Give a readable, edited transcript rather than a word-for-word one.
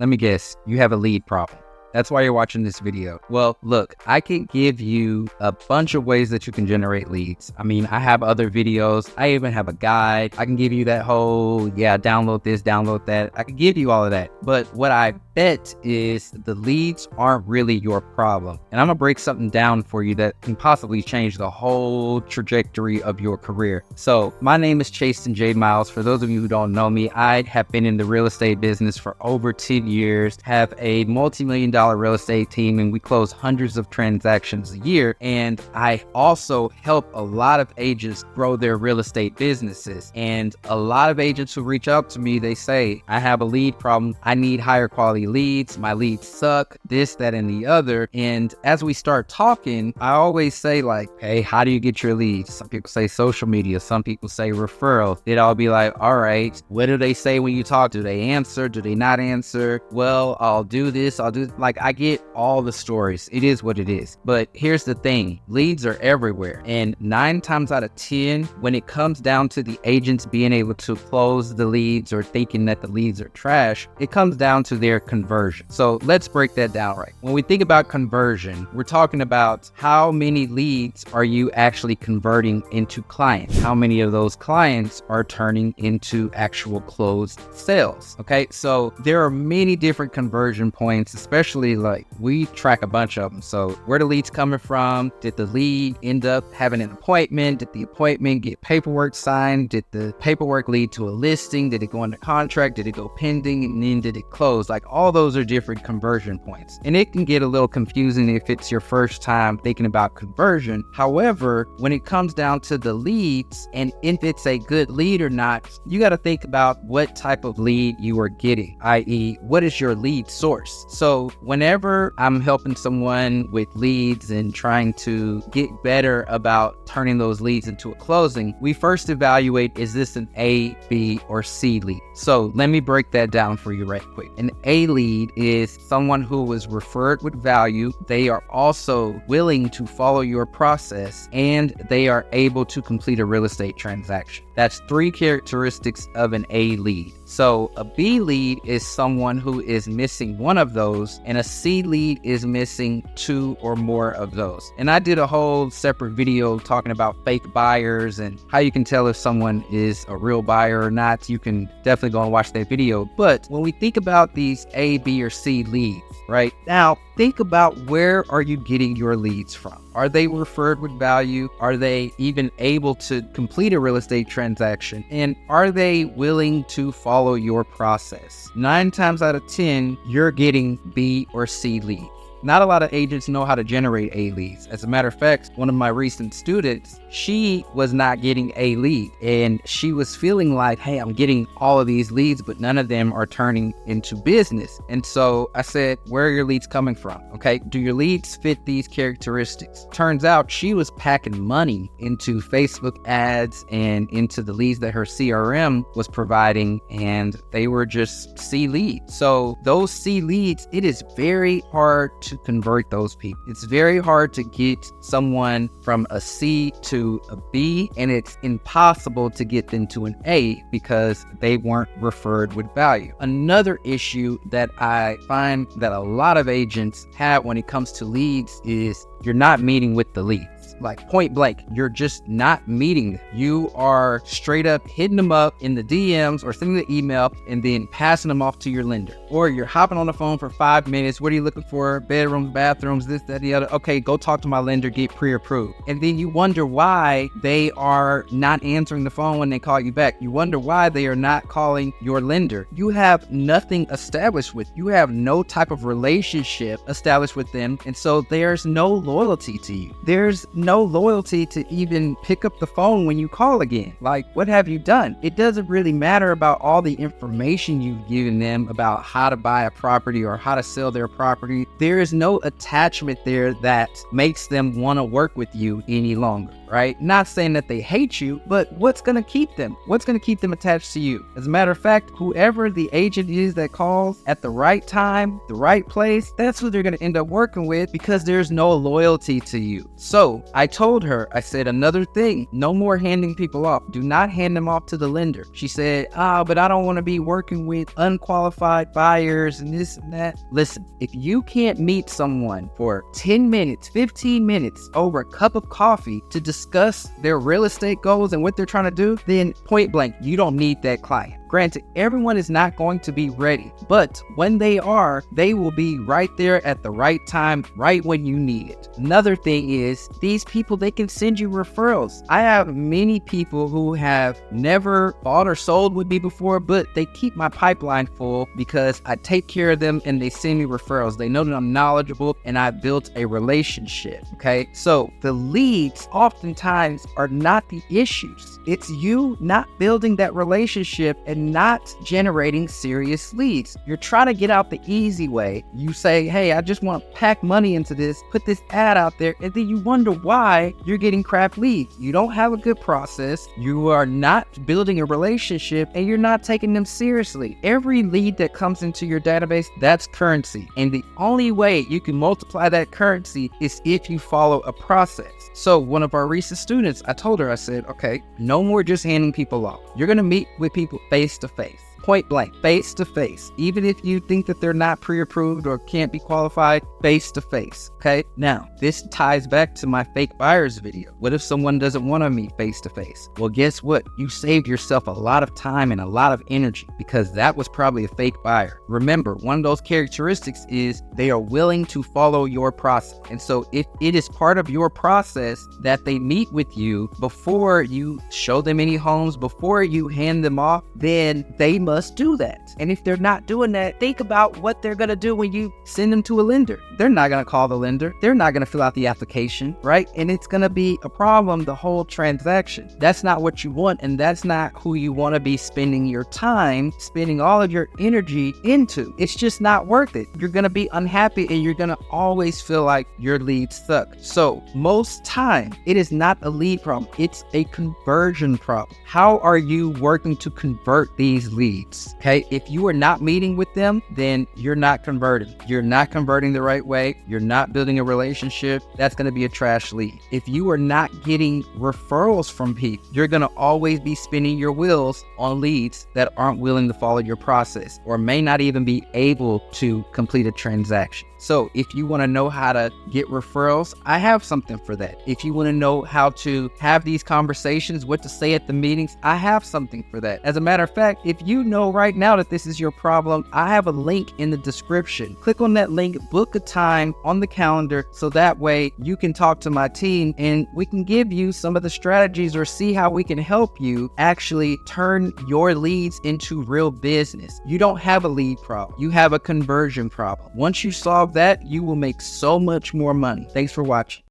Let me guess, you have a lead problem. That's why you're watching this video. Well, look, I can give you a bunch of ways that you can generate leads. I mean, I have other videos. I even have a guide. I can give you that whole, download this, download that. I can give you all of that. But what I bet is the leads aren't really your problem. And I'm gonna break something down for you that can possibly change the whole trajectory of your career. So my name is Chasten J. Miles. For those of you who don't know me, I have been in the real estate business for over 10 years, have a multi-million-dollar real estate team, and we close hundreds of transactions a year. And I also help a lot of agents grow their real estate businesses. And a lot of agents who reach out to me, they say, I have a lead problem. I need higher quality leads. My leads suck, this, that, and the other. And as we start talking, I always say like, hey, how do you get your leads? Some people say social media. Some people say referrals. They'd all be like, all right, what do they say when you talk? Do they answer? Do they not answer? Well, I'll do this. I'll do like, I get all the stories. It is what it is. But here's the thing. Leads are everywhere. And 9 times out of 10, when it comes down to the agents being able to close the leads or thinking that the leads are trash, it comes down to their conversion. So let's break that down right. When we think about conversion, we're talking about how many leads are you actually converting into clients? How many of those clients are turning into actual closed sales? Okay, so there are many different conversion points, especially like we track a bunch of them. So where the leads coming from? Did the lead end up having an appointment? Did the appointment get paperwork signed? Did the paperwork lead to a listing? Did it go into contract? Did it go pending? And then did it close? Like all those are different conversion points. And it can get a little confusing if it's your first time thinking about conversion. However, when it comes down to the leads and if it's a good lead or not, you got to think about what type of lead you are getting, i.e. what is your lead source? So whenever I'm helping someone with leads and trying to get better about turning those leads into a closing, we first evaluate, is this an A, B, or C lead? So let me break that down for you right quick. An A lead is someone who was referred with value. They are also willing to follow your process and they are able to complete a real estate transaction. That's 3 characteristics of an A lead. So a B lead is someone who is missing one of those, and a C lead is missing 2 or more of those. And I did a whole separate video talking about fake buyers and how you can tell if someone is a real buyer or not. You can definitely go and watch that video. But when we think about these A, B, or C leads, right now, think about where are you getting your leads from? Are they referred with value? Are they even able to complete a real estate transaction? And are they willing to follow your process? 9 times out of 10, you're getting B or C leads. Not a lot of agents know how to generate A leads. As a matter of fact, one of my recent students, she was not getting a lead and she was feeling like, hey, I'm getting all of these leads, but none of them are turning into business. And so I said, where are your leads coming from? Okay, do your leads fit these characteristics? Turns out she was packing money into Facebook ads and into the leads that her CRM was providing, and they were just C leads. So those C leads, it is very hard to convert those people. It's very hard to get someone from a C to a B, and it's impossible to get them to an A because they weren't referred with value. Another issue that I find that a lot of agents have when it comes to leads is you're not meeting with the leads. Like point blank, you're just not meeting them. You are straight up hitting them up in the DMs or sending the email and then passing them off to your lender. Or you're hopping on the phone for 5 minutes. What are you looking for? Bedrooms, bathrooms, this, that, the other. Okay, go talk to my lender, get pre-approved. And then you wonder why they are not answering the phone when they call you back. You wonder why they are not calling your lender. You have nothing established with. You have no type of relationship established with them. And so there's no loyalty to you. There's no loyalty to even pick up the phone when you call again. Like, what have you done? It doesn't really matter about all the information you've given them about how to buy a property or how to sell their property. There is no attachment there that makes them want to work with you any longer. right? Not saying that they hate you, but what's going to keep them? What's going to keep them attached to you? As a matter of fact, whoever the agent is that calls at the right time, the right place, that's who they're going to end up working with, because there's no loyalty to you. So I told her, I said, another thing, no more handing people off. Do not hand them off to the lender. She said, but I don't want to be working with unqualified buyers and this and that. Listen, if you can't meet someone for 10 minutes, 15 minutes over a cup of coffee to discuss their real estate goals and what they're trying to do, then point blank, you don't need that client. Granted, everyone is not going to be ready, but when they are, they will be right there at the right time, right when you need it. Another thing is, these people, they can send you referrals. I have many people who have never bought or sold with me before, but they keep my pipeline full because I take care of them and they send me referrals. They know that I'm knowledgeable and I built a relationship, okay? So the leads oftentimes are not the issues. It's you not building that relationship and not generating serious leads. You're trying to get out the easy way. You say, hey, I just want to pack money into this, put this ad out there, and then you wonder why you're getting crap leads. You don't have a good process, you are not building a relationship, and you're not taking them seriously. Every lead that comes into your database, that's currency. And the only way you can multiply that currency is if you follow a process. So one of our recent students, I told her, I said, okay, no more just handing people off. You're going to meet with people face to face. Point blank, face to face. Even if you think that they're not pre-approved or can't be qualified, face to face. Okay. Now, this ties back to my fake buyers video. What if someone doesn't want to meet face to face? Well, guess what? You saved yourself a lot of time and a lot of energy because that was probably a fake buyer. Remember, one of those characteristics is they are willing to follow your process. And so if it is part of your process that they meet with you before you show them any homes, before you hand them off, then they must do that. And if they're not doing that, think about what they're going to do when you send them to a lender. They're not going to call the lender. They're not going to fill out the application, right? And it's going to be a problem the whole transaction. That's not what you want, and that's not who you want to be spending your time, spending all of your energy into. It's just not worth it. You're going to be unhappy and you're going to always feel like your leads suck. So most time, it is not a lead problem. It's a conversion problem. How are you working to convert these leads? Okay, if you are not meeting with them, then you're not converting. You're not converting the right way. You're not building a relationship. That's going to be a trash lead. If you are not getting referrals from people, you're going to always be spinning your wheels on leads that aren't willing to follow your process or may not even be able to complete a transaction. So if you want to know how to get referrals, I have something for that. If you want to know how to have these conversations, what to say at the meetings, I have something for that. As a matter of fact, if you know right now that this is your problem, I have a link in the description. Click on that link, book a time on the calendar, so that way you can talk to my team and we can give you some of the strategies or see how we can help you actually turn your leads into real business. You don't have a lead problem. You have a conversion problem. Once you solve that, you will make so much more money. Thanks for watching.